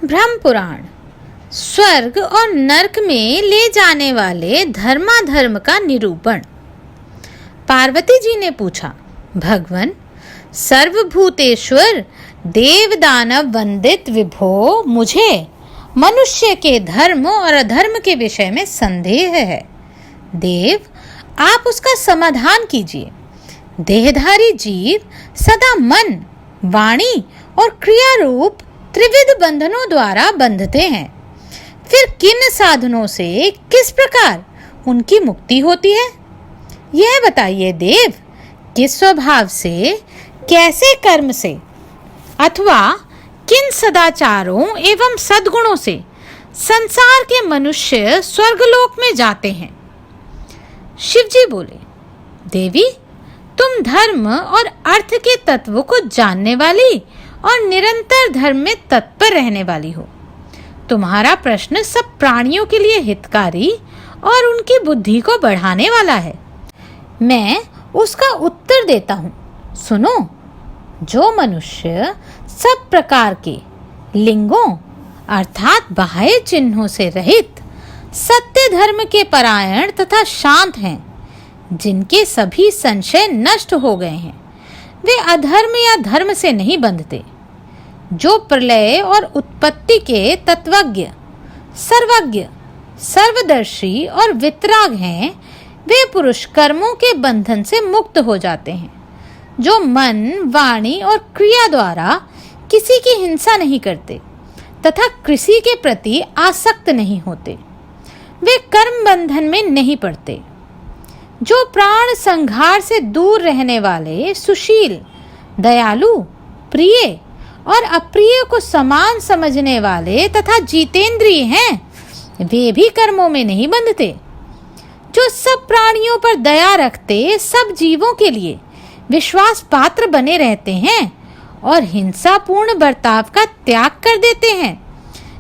ब्रह्म पुराण स्वर्ग और नरक में ले जाने वाले धर्माधर्म का निरूपण। पार्वती जी ने पूछा, भगवन सर्वभूतेश्वर देव दानव वंदित विभो, मुझे मनुष्य के धर्म और अधर्म के विषय में संदेह है। देव, आप उसका समाधान कीजिए। देहधारी जीव सदा मन, वाणी और क्रिया रूप त्रिविध बंधनों द्वारा बंधते हैं। फिर किन साधनों से किस प्रकार उनकी मुक्ति होती है, यह बताइए देव। किस स्वभाव से, कैसे कर्म से अथवा किन सदाचारों एवं सद्गुणों से संसार के मनुष्य स्वर्गलोक में जाते हैं? शिवजी बोले, देवी, तुम धर्म और अर्थ के तत्व को जानने वाली और निरंतर धर्म में तत्पर रहने वाली हो। तुम्हारा प्रश्न सब प्राणियों के लिए हितकारी और उनकी बुद्धि को बढ़ाने वाला है। मैं उसका उत्तर देता हूँ, सुनो। जो मनुष्य सब प्रकार के लिंगों अर्थात बाह्य चिन्हों से रहित, सत्य धर्म के परायण तथा शांत हैं, जिनके सभी संशय नष्ट हो गए हैं, वे अधर्म या धर्म से नहीं बंधते। जो प्रलय और उत्पत्ति के तत्वज्ञ, सर्वज्ञ, सर्वदर्शी और वितराग हैं, वे पुरुष कर्मों के बंधन से मुक्त हो जाते हैं। जो मन, वाणी और क्रिया द्वारा किसी की हिंसा नहीं करते तथा किसी के प्रति आसक्त नहीं होते, वे कर्म बंधन में नहीं पड़ते। जो प्राण संघार से दूर रहने वाले, सुशील, दयालु, प्रिय और अप्रिय को समान समझने वाले तथा जितेंद्रिय हैं, वे भी कर्मों में नहीं बंधते। जो सब प्राणियों पर दया रखते, सब जीवों के लिए विश्वास पात्र बने रहते हैं और हिंसापूर्ण बर्ताव का त्याग कर देते हैं,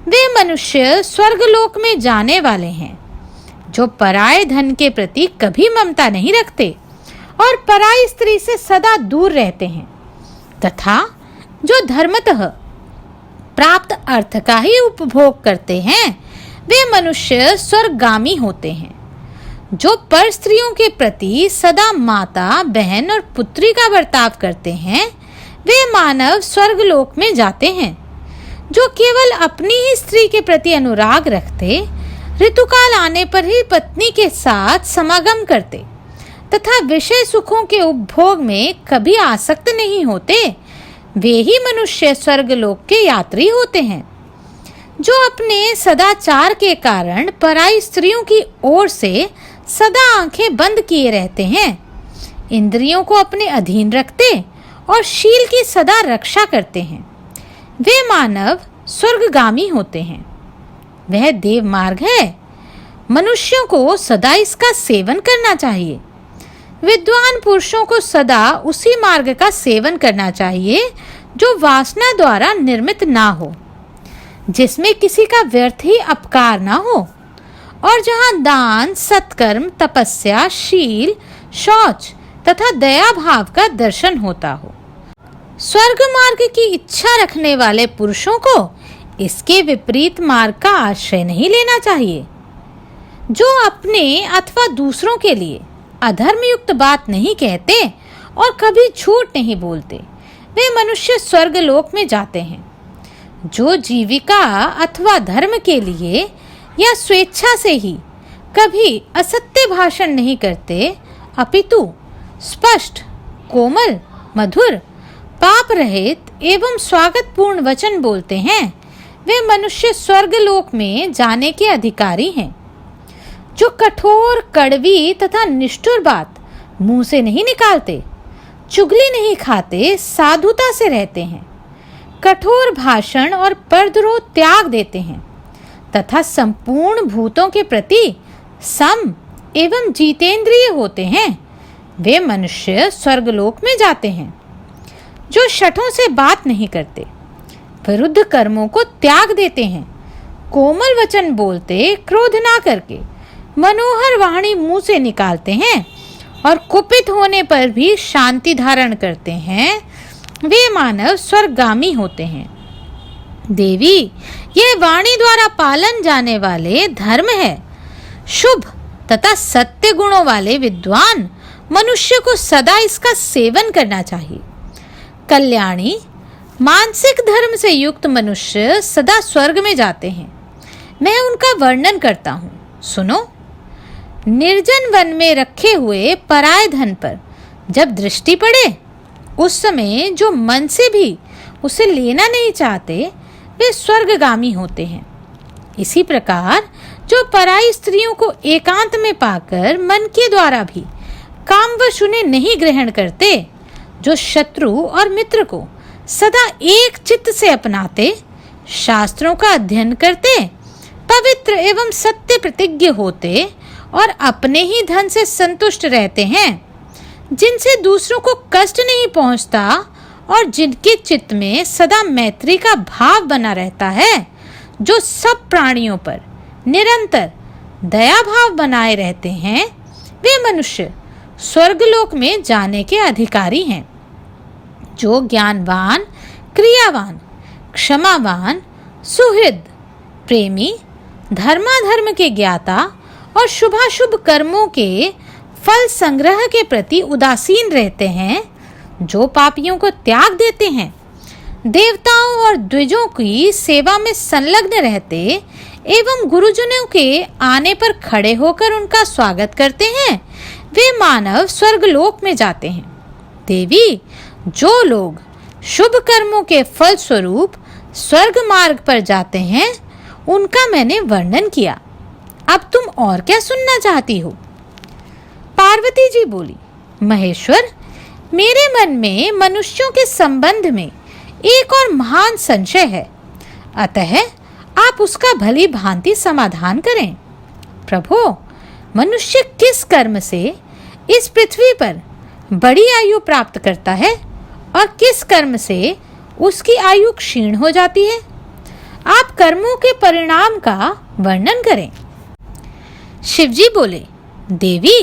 वे मनुष्य स्वर्गलोक में जाने वाले हैं। जो पराये धन के प्रति कभी ममता नहीं रखते और पराई स्त्री से सदा दूर रहते हैं तथा जो धर्मतः प्राप्त अर्थ का ही उपभोग करते हैं, वे मनुष्य स्वर्गगामी होते हैं। जो पर स्त्रियों के प्रति सदा माता, बहन और पुत्री का बर्ताव करते हैं, वे मानव स्वर्गलोक में जाते हैं। जो केवल अपनी ही स्त्री के प्रति अनुराग रखते, ऋतुकाल आने पर ही पत्नी के साथ समागम करते तथा विषय सुखों के उपभोग में कभी आसक्त नहीं होते, वे ही मनुष्य स्वर्गलोक के यात्री होते हैं। जो अपने सदाचार के कारण पराई स्त्रियों की ओर से सदा आंखें बंद किए रहते हैं, इंद्रियों को अपने अधीन रखते और शील की सदा रक्षा करते हैं, वे मानव स्वर्गगामी होते हैं। वह देव मार्ग है। मनुष्यों को सदा इसका सेवन करना चाहिए। विद्वान पुरुषों को सदा उसी मार्ग का सेवन करना चाहिए जो वासना द्वारा निर्मित ना हो, जिसमें किसी का व्यर्थ ही अपकार ना हो और जहाँ दान, सत्कर्म, तपस्या, शील, शौच तथा दया भाव का दर्शन होता हो। स्वर्ग मार्ग की इच्छा रखने वाले पुरुषों को इसके विपरीत मार्ग का आश्रय नहीं लेना चाहिए। जो अपने अथवा दूसरों के लिए अधर्मयुक्त बात नहीं कहते और कभी झूठ नहीं बोलते, वे मनुष्य स्वर्गलोक में जाते हैं। जो जीविका अथवा धर्म के लिए या स्वेच्छा से ही कभी असत्य भाषण नहीं करते, अपितु स्पष्ट, कोमल, मधुर, पाप रहित एवं स्वागतपूर्ण वचन बोलते हैं, वे मनुष्य स्वर्गलोक में जाने के अधिकारी हैं। जो कठोर, कड़वी तथा निष्ठुर बात मुंह से नहीं निकालते, चुगली नहीं खाते, साधुता से रहते हैं, कठोर भाषण और परद्रोह त्याग देते हैं तथा संपूर्ण भूतों के प्रति सम एवं जितेंद्रिय होते हैं, वे मनुष्य स्वर्गलोक में जाते हैं। जो शठों से बात नहीं करते, विरुद्ध कर्मों को त्याग देते हैं, कोमल वचन बोलते, क्रोध ना करके मनोहर वाणी मुंह से निकालते हैं और कुपित होने पर भी शांति धारण करते हैं, वे मानव स्वर्गगामी होते हैं। देवी, यह वाणी द्वारा पालन जाने वाले धर्म है। शुभ तथा सत्य गुणों वाले विद्वान मनुष्य को सदा इसका सेवन करना चाहिए। कल्याणी, मानसिक धर्म से युक्त मनुष्य सदा स्वर्ग में जाते हैं। मैं उनका वर्णन करता हूँ, सुनो। निर्जन वन में रखे हुए पराय धन पर जब दृष्टि पड़े, उस समय जो मन से भी उसे लेना नहीं चाहते वे स्वर्गगामी होते हैं। इसी प्रकार जो पराई स्त्रियों को एकांत में पाकर मन के द्वारा भी कामवश उन्हें नहीं ग्रहण करते, जो शत्रु और मित्र को सदा एक चित्त से अपनाते, शास्त्रों का अध्ययन करते, पवित्र एवं सत्य प्रतिज्ञ होते और अपने ही धन से संतुष्ट रहते हैं, जिनसे दूसरों को कष्ट नहीं पहुंचता और जिनके चित्त में सदा मैत्री का भाव बना रहता है, जो सब प्राणियों पर निरंतर दया भाव बनाए रहते हैं, वे मनुष्य स्वर्गलोक में जाने के अधिकारी हैं। जो ज्ञानवान, क्रियावान, क्षमावान, सुहृद, प्रेमी, धर्माधर्म के ज्ञाता और शुभाशुभ कर्मों के फल संग्रह के प्रति उदासीन रहते हैं, जो पापियों को त्याग देते हैं, देवताओं और द्विजों की सेवा में संलग्न रहते एवं गुरुजनों के आने पर खड़े होकर उनका स्वागत करते हैं, वे मानव स्वर्गलोक में जाते हैं। देवी, जो लोग शुभ कर्मों के फल स्वरूप स्वर्ग मार्ग पर जाते हैं, उनका मैंने वर्णन किया। अब तुम और क्या सुनना चाहती हो? पार्वती जी बोली, महेश्वर, मेरे मन में मनुष्यों के संबंध में एक और महान संशय है, अतः आप उसका भली भांति समाधान करें। प्रभो, मनुष्य किस कर्म से इस पृथ्वी पर बड़ी आयु प्राप्त करता है और किस कर्म से उसकी आयु क्षीण हो जाती है? आप कर्मों के परिणाम का वर्णन करें। शिवजी बोले, देवी,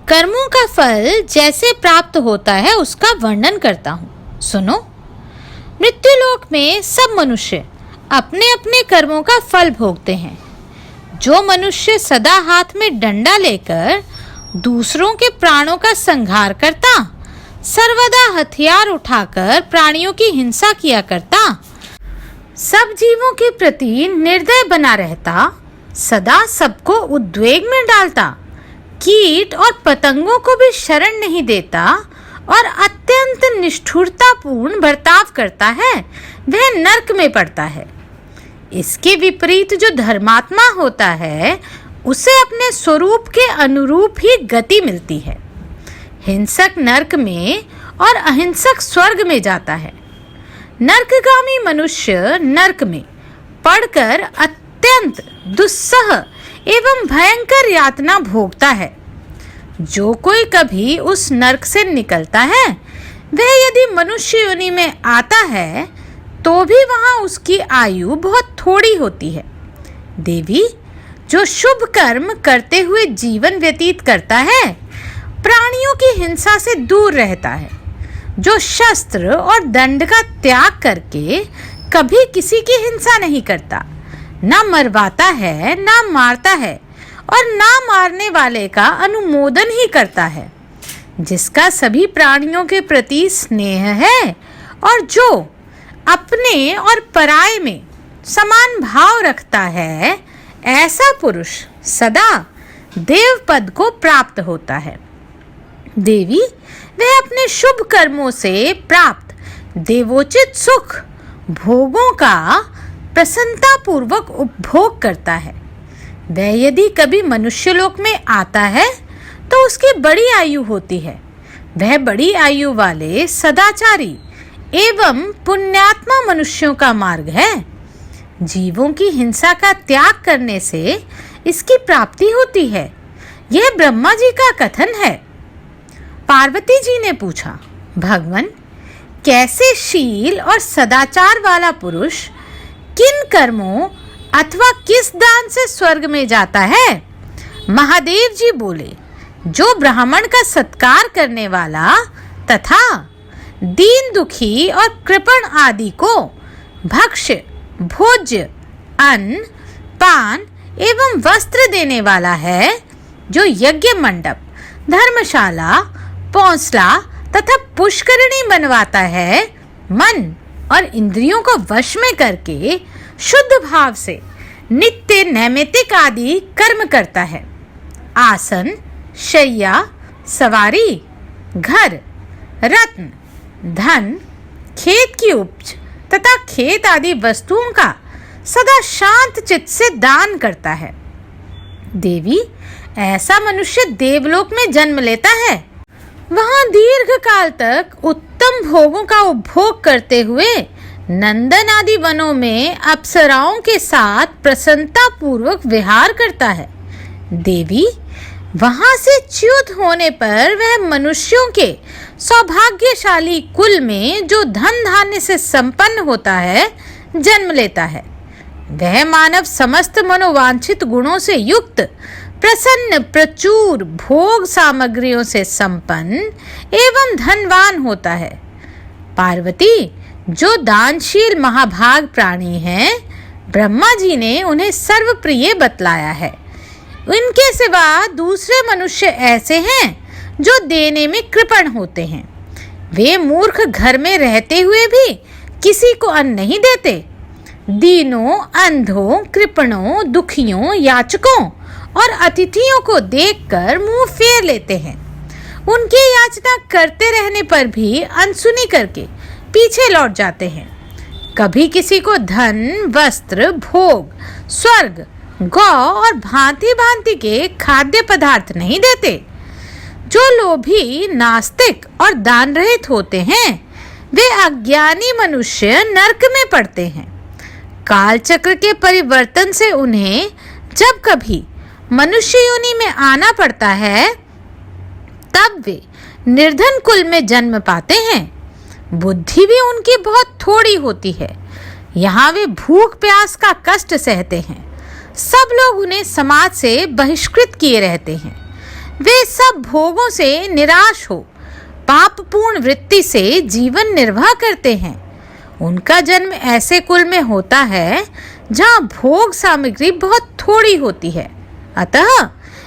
कर्मों का फल जैसे प्राप्त होता है उसका वर्णन करता हूँ, सुनो। मृत्युलोक में सब मनुष्य अपने अपने कर्मों का फल भोगते हैं। जो मनुष्य सदा हाथ में डंडा लेकर दूसरों के प्राणों का संहार करता, सर्वदा हथियार उठाकर प्राणियों की हिंसा किया करता, सब जीवों के प्रति निर्दय बना रहता, सदा सबको उद्वेग में डालता, कीट और पतंगों को भी शरण नहीं देता और अत्यंत निष्ठुरतापूर्ण बर्ताव करता है, वह नरक में पड़ता है। इसके विपरीत जो धर्मात्मा होता है, उसे अपने स्वरूप के अनुरूप ही गति मिलती है। हिंसक नरक में और अहिंसक स्वर्ग में जाता है। नरकगामी मनुष्य नरक में पड़कर अत्यंत दुस्सह एवं भयंकर यातना भोगता है। जो कोई कभी उस नरक से निकलता है, वह यदि मनुष्य योनि में आता है तो भी वहां उसकी आयु बहुत थोड़ी होती है। देवी, जो शुभ कर्म करते हुए जीवन व्यतीत करता है, प्राणियों की हिंसा से दूर रहता है, जो शस्त्र और दंड का त्याग करके कभी किसी की हिंसा नहीं करता, ना मरवाता है, ना मारता है और ना मारने वाले का अनुमोदन ही करता है, जिसका सभी प्राणियों के प्रति स्नेह है और जो अपने और पराये में समान भाव रखता है, ऐसा पुरुष सदा देव पद को प्राप्त होता है। देवी, वह अपने शुभ कर्मों से प्राप्त देवोचित सुख भोगों का प्रसन्नता पूर्वक उपभोग करता है। वह यदि कभी मनुष्यलोक में आता है तो उसकी बड़ी आयु होती है। वह बड़ी आयु वाले सदाचारी एवं पुण्यात्मा मनुष्यों का मार्ग है। जीवों की हिंसा का त्याग करने से इसकी प्राप्ति होती है। यह ब्रह्मा जी का कथन है। पार्वती जी ने पूछा, भगवान, कैसे शील और सदाचार वाला पुरुष किन कर्मों अथवा किस दान से स्वर्ग में जाता है? महादेव जी बोले, जो ब्राह्मण का सत्कार करने वाला तथा दीन दुखी और कृपण आदि को भक्ष्य भोज्य अन्न, पान एवं वस्त्र देने वाला है, जो यज्ञ मंडप, धर्मशाला, पौंसला तथा पुष्करिणी बनवाता है, मन और इंद्रियों को वश में करके शुद्ध भाव से नित्य नैमित्तिक आदि कर्म करता है। आसन, शैया, सवारी, घर, रत्न, धन, खेत की उपज तथा खेत आदि वस्तुओं का सदा शांत चित्त से दान करता है। देवी, ऐसा मनुष्य देवलोक में जन्म लेता है। वहां दीर्घ काल तक उत्तम भोगों का उपभोग करते हुए नंदन आदि वनों में अप्सराओं के साथ प्रसन्नता पूर्वक विहार करता है। देवी, वहां से च्युत होने पर वह मनुष्यों के सौभाग्यशाली कुल में, जो धन धान्य से संपन्न होता है, जन्म लेता है। वह मानव समस्त मनोवांछित गुणों से युक्त, प्रसन्न, प्रचुर भोग सामग्रियों से संपन्न एवं धनवान होता है। पार्वती, जो दानशील महाभाग प्राणी हैं, ब्रह्मा जी ने उन्हें सर्वप्रिय बतलाया है। इनके सिवा दूसरे मनुष्य ऐसे हैं जो देने में कृपण होते हैं। वे मूर्ख घर में रहते हुए भी किसी को अन्न नहीं देते। दीनों, अंधों, कृपणों, दुखियों, याचकों और अतिथियों को देखकर मुंह फेर लेते हैं। उनकी याचना करते रहने पर भी अनसुनी करके पीछे लौट जाते हैं। कभी किसी को धन, वस्त्र, भोग, स्वर्ग, गौ और भांति भांति के खाद्य पदार्थ नहीं देते। जो लोभी, नास्तिक और दान रहित होते हैं, वे अज्ञानी मनुष्य नरक में पड़ते हैं। काल चक्र के परिवर्तन से उन्हें जब कभी मनुष्य योनि में आना पड़ता है, तब वे निर्धन कुल में जन्म पाते हैं। बुद्धि भी उनकी बहुत थोड़ी होती है। यहाँ वे भूख प्यास का कष्ट सहते हैं। सब लोग उन्हें समाज से बहिष्कृत किए रहते हैं। वे सब भोगों से निराश हो पापपूर्ण वृत्ति से जीवन निर्वाह करते हैं। उनका जन्म ऐसे कुल में होता है जहाँ भोग सामग्री बहुत थोड़ी होती है, अतः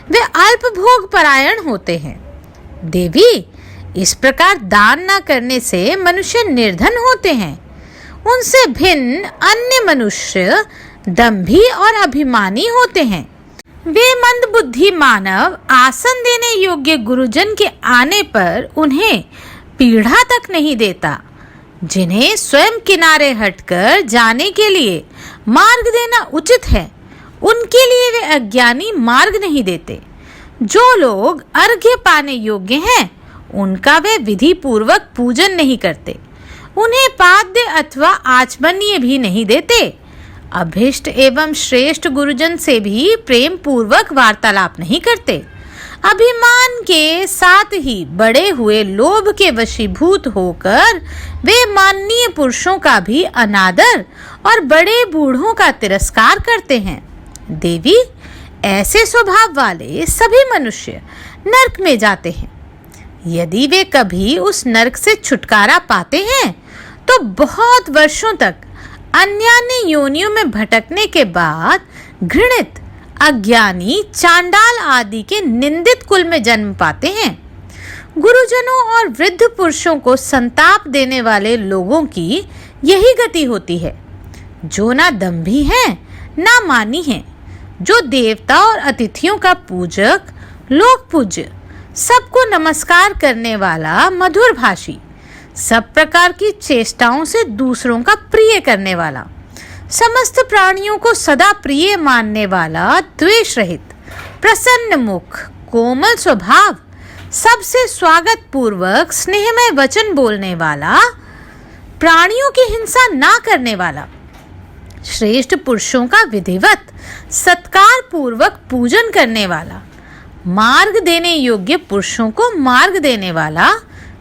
वे अल्प भोग परायण होते हैं। देवी, इस प्रकार दान न करने से मनुष्य निर्धन होते हैं। उनसे भिन्न अन्य मनुष्य दंभी और अभिमानी होते हैं। वे मंदबुद्धि मानव आसन देने योग्य गुरुजन के आने पर उन्हें पीढ़ा तक नहीं देता। जिन्हें स्वयं किनारे हटकर जाने के लिए मार्ग देना उचित है, उनके लिए वे अज्ञानी मार्ग नहीं देते। जो लोग अर्घ्य पाने योग्य हैं, उनका वे विधि पूर्वक पूजन नहीं करते। उन्हें पाद्य अथवा आचमनीय भी नहीं देते। अभिष्ट एवं श्रेष्ठ गुरुजन से भी प्रेम पूर्वक वार्तालाप नहीं करते। अभिमान के साथ ही बड़े हुए लोभ के वशीभूत होकर वे माननीय पुरुषों का भी अनादर और बड़े बूढ़ों का तिरस्कार करते हैं। देवी, ऐसे स्वभाव वाले सभी मनुष्य नरक में जाते हैं। यदि वे कभी उस नरक से छुटकारा पाते हैं, तो बहुत वर्षों तक अन्यान्य योनियों में भटकने के बाद घृणित, अज्ञानी, चांडाल आदि के निंदित कुल में जन्म पाते हैं। गुरुजनों और वृद्ध पुरुषों को संताप देने वाले लोगों की यही गति होती है। जो ना दंभी हैं, ना मानी हैं, जो देवता और अतिथियों का पूजक, लोक पूज्य, सबको नमस्कार करने वाला, मधुर भाषी, सब प्रकार की चेष्टाओं से दूसरों का प्रिय करने वाला, समस्त प्राणियों को सदा प्रिय मानने वाला, द्वेष रहित, प्रसन्न मुख, कोमल स्वभाव, सबसे स्वागत पूर्वक स्नेहमय वचन बोलने वाला, प्राणियों की हिंसा ना करने वाला, श्रेष्ठ पुरुषों का विधिवत सत्कार पूर्वक पूजन करने वाला, मार्ग देने योग्य पुरुषों को मार्ग देने वाला,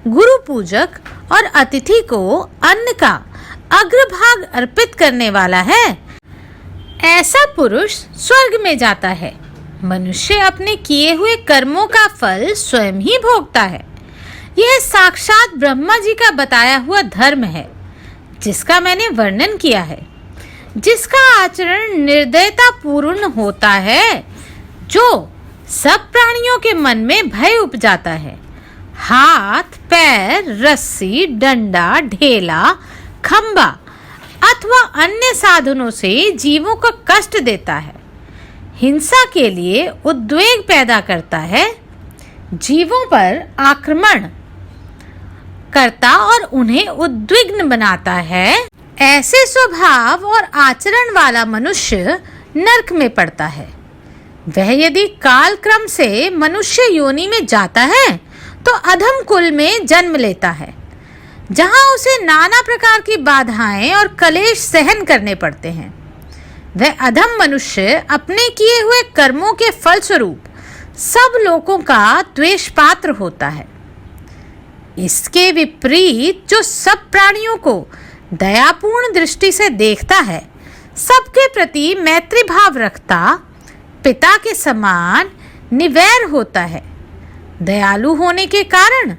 गुरु पूजक और अतिथि को अन्न का अग्रभाग अर्पित करने वाला है। ऐसा पुरुष स्वर्ग में जाता है। मनुष्य अपने किए हुए कर्मों का फल स्वयं ही भोगता है। यह साक्षात ब्रह्मा जी का बताया हुआ धर्म है, जिसका मैंने वर्णन किया है। जिसका आचरण निर्दयता पूर्ण होता है, जो सब प्राणियों के मन में भय उपजाता है, हाथ पैर रस्सी डंडा ढेला खंबा अथवा अन्य साधनों से जीवों को कष्ट देता है, हिंसा के लिए उद्वेग पैदा करता है, जीवों पर आक्रमण करता और उन्हें उद्विग्न बनाता है, ऐसे स्वभाव और आचरण वाला मनुष्य नरक में पड़ता है। वह यदि काल क्रम से मनुष्य योनि में जाता है तो अधम कुल में जन्म लेता है, जहां उसे नाना प्रकार की बाधाएं और कलेश सहन करने पड़ते हैं। वह अधम मनुष्य अपने किए हुए कर्मों के फलस्वरूप सब लोगों का द्वेष पात्र होता है। इसके विपरीत जो सब प्राणियों को दयापूर्ण दृष्टि से देखता है, सबके प्रति मैत्री भाव रखता, पिता के समान निवैर होता है, दयालु होने के कारण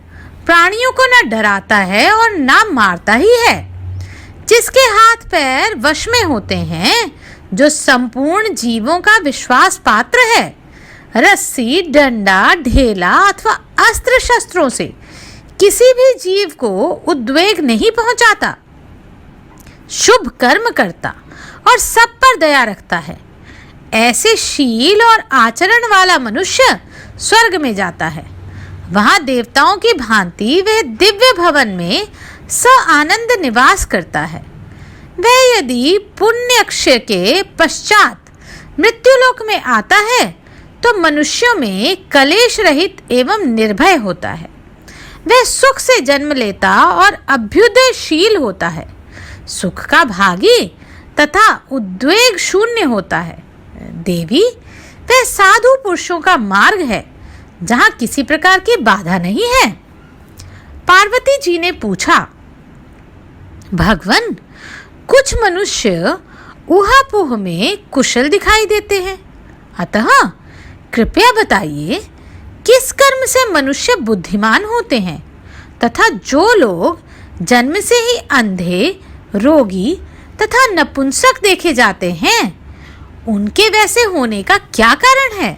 प्राणियों को न डराता है और न मारता ही है, जिसके हाथ पैर वश में होते हैं, जो संपूर्ण जीवों का विश्वास पात्र है, रस्सी डंडा ढेला अथवा अस्त्र शस्त्रों से किसी भी जीव को उद्वेग नहीं पहुंचाता, शुभ कर्म करता और सब पर दया रखता है, ऐसे शील और आचरण वाला मनुष्य स्वर्ग में जाता है। वहां देवताओं की भांति वह दिव्य भवन में आनंद निवास करता है। वह यदि पुण्य क्षय के पश्चात मृत्युलोक में आता है तो मनुष्यों में कलेश रहित एवं निर्भय होता है। वह सुख से जन्म लेता और अभ्युदयशील होता है, सुख का भागी तथा उद्वेग शून्य होता है। देवी, वह साधु पुरुषों का मार्ग है, जहां किसी प्रकार की बाधा नहीं है। पार्वती जी ने पूछा, भगवन, कुछ मनुष्य ऊहापोह में कुशल दिखाई देते हैं, अतः कृपया बताइए किस कर्म से मनुष्य बुद्धिमान होते हैं तथा जो लोग जन्म से ही अंधे, रोगी तथा नपुंसक देखे जाते हैं, उनके वैसे होने का क्या कारण है?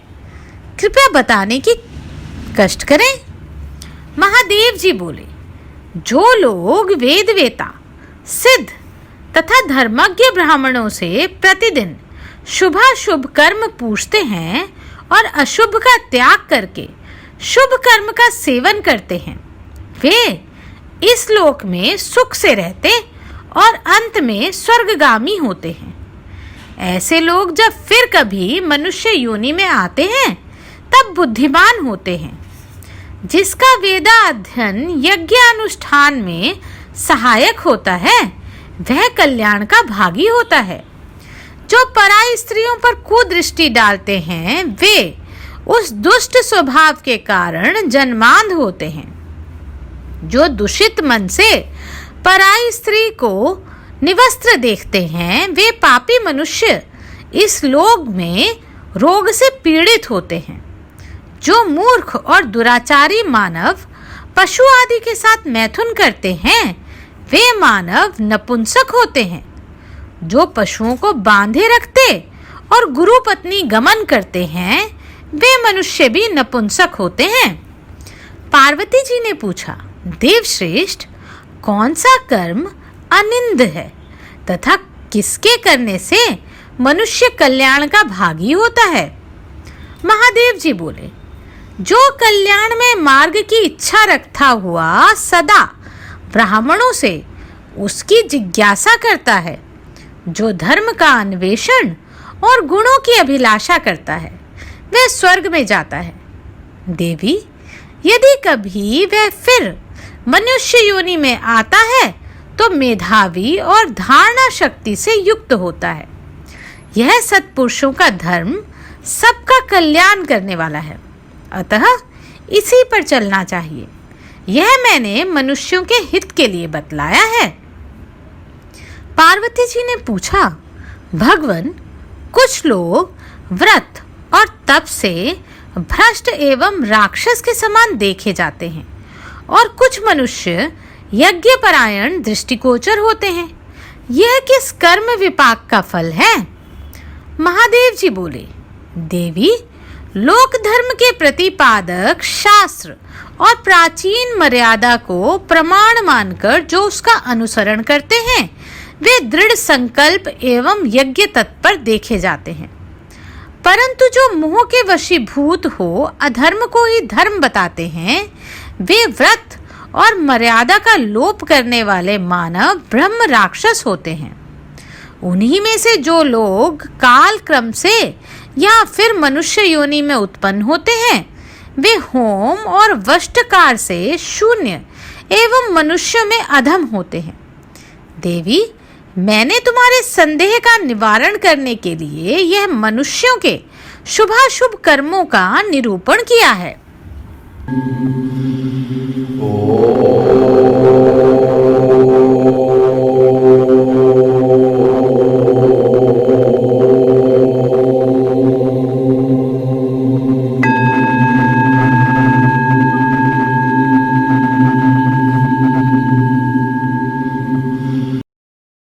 कृपया बताने की कष्ट करें। महादेव जी बोले, जो लोग वेदवेता, सिद्ध तथा धर्मज्ञ ब्राह्मणों से प्रतिदिन शुभाशुभ कर्म पूछते हैं और अशुभ का त्याग करके शुभ कर्म का सेवन करते हैं, वे इस लोक में सुख से रहते और अंत में स्वर्गगामी होते हैं। ऐसे लोग जब फिर कभी मनुष्य योनि में आते हैं तब बुद्धिमान होते हैं। जिसका वेदा अध्ययन यज्ञ अनुष्ठान में सहायक होता है, वह कल्याण का भागी होता है। जो पराई स्त्रियों पर कुदृष्टि डालते हैं, वे उस दुष्ट स्वभाव के कारण जन्मांध होते हैं। जो दूषित मन से पराई स्त्री को निवस्त्र देखते हैं, वे पापी मनुष्य इस लोक में रोग से पीड़ित होते हैं। जो मूर्ख और दुराचारी मानव पशु आदि के साथ मैथुन करते हैं, वे मानव नपुंसक होते हैं। जो पशुओं को बांधे रखते और गुरु पत्नी गमन करते हैं, वे मनुष्य भी नपुंसक होते हैं। पार्वती जी ने पूछा, देवश्रेष्ठ, कौन सा कर्म अनिंद है तथा किसके करने से मनुष्य कल्याण का भागी होता है? महादेव जी बोले, जो कल्याण में मार्ग की इच्छा रखता हुआ सदा ब्राह्मणों से उसकी जिज्ञासा करता है, जो धर्म का अन्वेषण और गुणों की अभिलाषा करता है, वह स्वर्ग में जाता है। देवी, यदि कभी वह फिर मनुष्य योनि में आता है तो मेधावी और धारणा शक्ति से युक्त होता है। यह सत्पुरुषों का धर्म सबका कल्याण करने वाला है, अतः इसी पर चलना चाहिए। यह मैंने मनुष्यों के हित के लिए बतलाया है। पार्वती जी ने पूछा, भगवन, कुछ लोग व्रत और तप से भ्रष्ट एवं राक्षस के समान देखे जाते हैं और कुछ मनुष्य यज्ञपरायण दृष्टिगोचर होते हैं, यह किस कर्म विपाक का फल है? महादेव जी बोले, देवी, लोक धर्म के प्रतिपादक शास्त्र और प्राचीन मर्यादा को प्रमाण मानकर जो उसका अनुसरण करते हैं वे दृढ़ संकल्प एवं यज्ञ तत्पर देखे जाते हैं, परंतु जो मोह के वशीभूत हो अधर्म को ही धर्म बताते हैं वे व्रत और मर्यादा का लोप करने वाले मानव ब्रह्म राक्षस होते हैं। उन्हीं में से जो लोग काल क्रम से या फिर मनुष्य योनि में उत्पन्न होते हैं वे होम और वष्टकार से शून्य एवं मनुष्य में अधम होते हैं। देवी, मैंने तुम्हारे संदेह का निवारण करने के लिए यह मनुष्यों के शुभाशुभ कर्मों का निरूपण किया है।